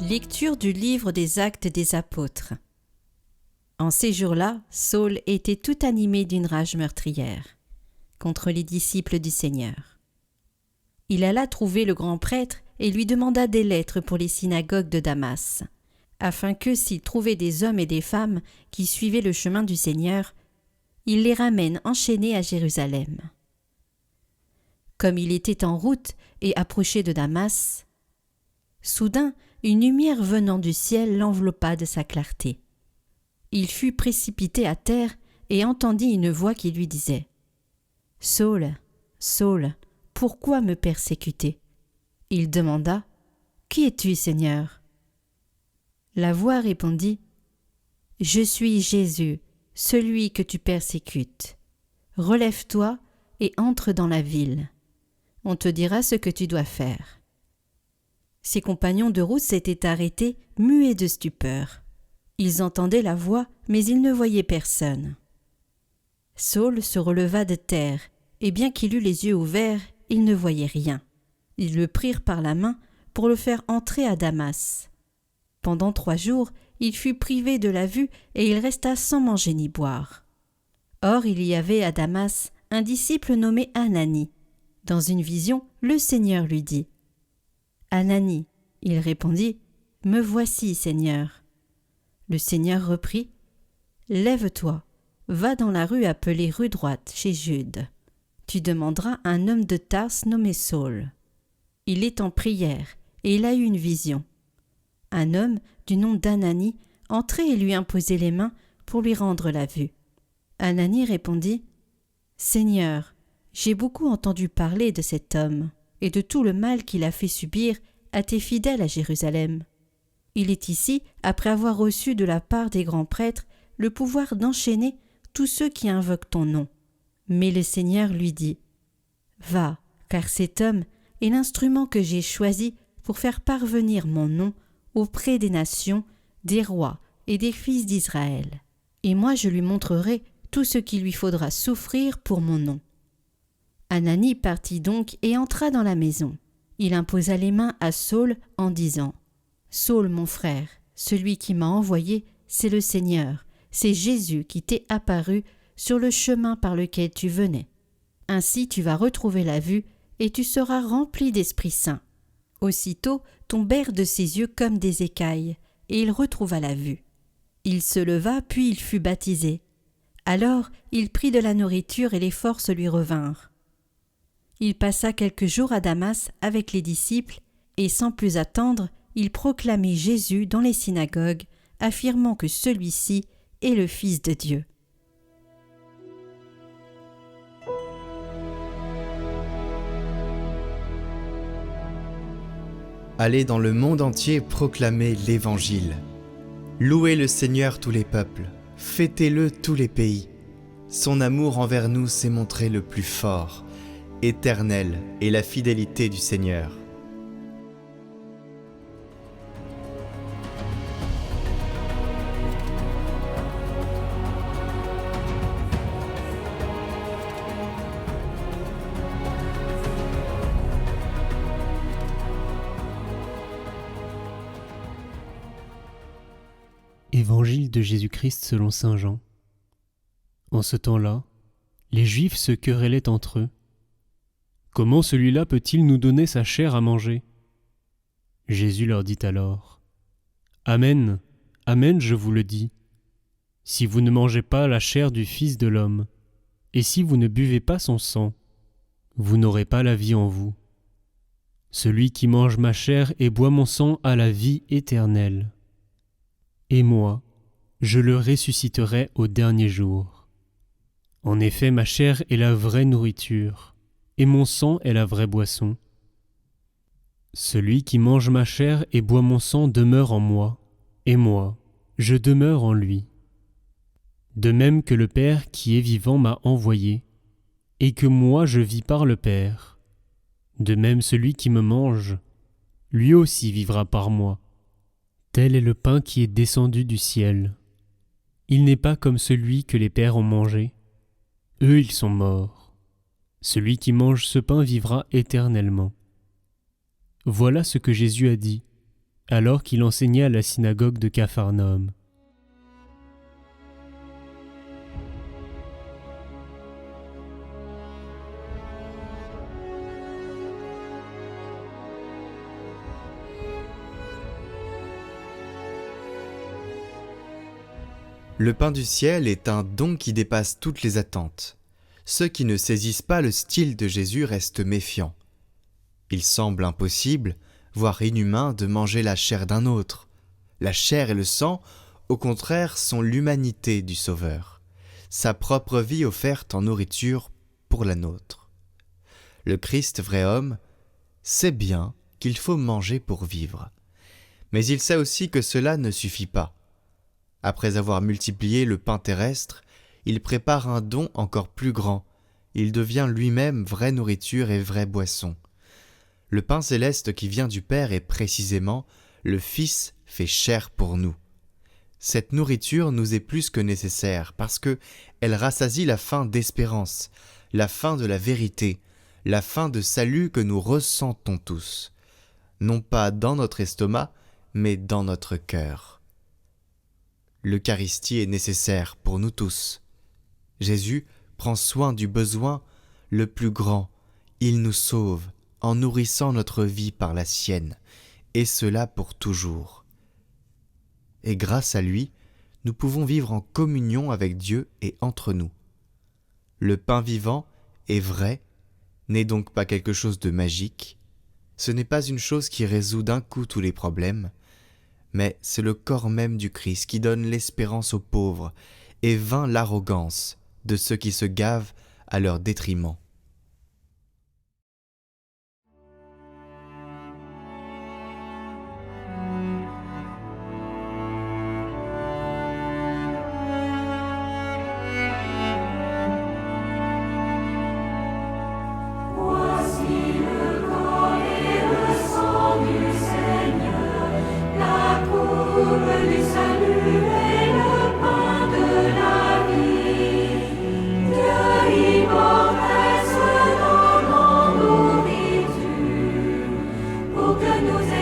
Lecture du livre des Actes des Apôtres. En ces jours-là, Saul était tout animé d'une rage meurtrière contre les disciples du Seigneur. Il alla trouver le grand prêtre et lui demanda des lettres pour les synagogues de Damas, afin que, s'il trouvait des hommes et des femmes qui suivaient le chemin du Seigneur, il les ramène enchaînés à Jérusalem. Comme il était en route et approchait de Damas, soudain, une lumière venant du ciel l'enveloppa de sa clarté. Il fut précipité à terre et entendit une voix qui lui disait « Saul, Saul, pourquoi me persécuter ?» Il demanda « Qui es-tu, Seigneur ?» La voix répondit « Je suis Jésus, celui que tu persécutes. Relève-toi et entre dans la ville. On te dira ce que tu dois faire. » Ses compagnons de route s'étaient arrêtés, muets de stupeur. Ils entendaient la voix, mais ils ne voyaient personne. Saul se releva de terre, et bien qu'il eût les yeux ouverts, il ne voyait rien. Ils le prirent par la main pour le faire entrer à Damas. Pendant 3 jours, il fut privé de la vue et il resta sans manger ni boire. Or, il y avait à Damas un disciple nommé Ananie. Dans une vision, le Seigneur lui dit « Ananie !» Il répondit « Me voici, Seigneur. » Le Seigneur reprit « Lève-toi, va dans la rue appelée rue droite, chez Jude. Tu demanderas un homme de Tarse nommé Saul. Il est en prière et il a eu une vision. Un homme du nom d'Ananie entrait et lui imposait les mains pour lui rendre la vue. Ananie répondit « Seigneur, j'ai beaucoup entendu parler de cet homme et de tout le mal qu'il a fait subir à tes fidèles à Jérusalem. Il est ici après avoir reçu de la part des grands prêtres le pouvoir d'enchaîner tous ceux qui invoquent ton nom. » Mais le Seigneur lui dit « Va, car cet homme est l'instrument que j'ai choisi pour faire parvenir mon nom auprès des nations, des rois et des fils d'Israël. Et moi je lui montrerai tout ce qu'il lui faudra souffrir pour mon nom. » Ananie partit donc et entra dans la maison. Il imposa les mains à Saul en disant « Saul, mon frère, celui qui m'a envoyé, c'est le Seigneur, c'est Jésus qui t'est apparu sur le chemin par lequel tu venais. Ainsi tu vas retrouver la vue et tu seras rempli d'Esprit Saint. » Aussitôt tombèrent de ses yeux comme des écailles, et il retrouva la vue. Il se leva, puis il fut baptisé. Alors il prit de la nourriture et les forces lui revinrent. Il passa quelques jours à Damas avec les disciples, et sans plus attendre, il proclamait Jésus dans les synagogues, affirmant que celui-ci est le Fils de Dieu. Allez dans le monde entier proclamer l'Évangile. Louez le Seigneur tous les peuples, fêtez-le tous les pays. Son amour envers nous s'est montré le plus fort. Éternelle est la fidélité du Seigneur. Évangile de Jésus-Christ selon saint Jean. En ce temps-là, les Juifs se querellaient entre eux. Comment celui-là peut-il nous donner sa chair à manger ? Jésus leur dit alors : Amen, amen, je vous le dis. Si vous ne mangez pas la chair du Fils de l'homme, et si vous ne buvez pas son sang, vous n'aurez pas la vie en vous. Celui qui mange ma chair et boit mon sang a la vie éternelle. Et moi, je le ressusciterai au dernier jour. En effet, ma chair est la vraie nourriture, et mon sang est la vraie boisson. Celui qui mange ma chair et boit mon sang demeure en moi, et moi, je demeure en lui. De même que le Père qui est vivant m'a envoyé, et que moi je vis par le Père, de même celui qui me mange, lui aussi vivra par moi. Tel est le pain qui est descendu du ciel. Il n'est pas comme celui que les pères ont mangé. Eux, ils sont morts. Celui qui mange ce pain vivra éternellement. Voilà ce que Jésus a dit. alors qu'il enseignait à la synagogue de Capharnaüm. Le pain du ciel est un don qui dépasse toutes les attentes. Ceux qui ne saisissent pas le style de Jésus restent méfiants. Il semble impossible, voire inhumain, de manger la chair d'un autre. La chair et le sang, au contraire, sont l'humanité du Sauveur, sa propre vie offerte en nourriture pour la nôtre. Le Christ, vrai homme, sait bien qu'il faut manger pour vivre. Mais il sait aussi que cela ne suffit pas. Après avoir multiplié le pain terrestre, il prépare un don encore plus grand. Il devient lui-même vraie nourriture et vraie boisson. Le pain céleste qui vient du Père est précisément le Fils fait chair pour nous. Cette nourriture nous est plus que nécessaire parce que elle rassasie la faim d'espérance, la faim de la vérité, la faim de salut que nous ressentons tous, non pas dans notre estomac, mais dans notre cœur. L'Eucharistie est nécessaire pour nous tous. Jésus prend soin du besoin le plus grand. Il nous sauve en nourrissant notre vie par la sienne, et cela pour toujours. Et grâce à lui, nous pouvons vivre en communion avec Dieu et entre nous. Le pain vivant et vrai n'est donc pas quelque chose de magique. Ce n'est pas une chose qui résout d'un coup tous les problèmes, mais c'est le corps même du Christ qui donne l'espérance aux pauvres et vainc l'arrogance de ceux qui se gavent à leur détriment. Pour que nous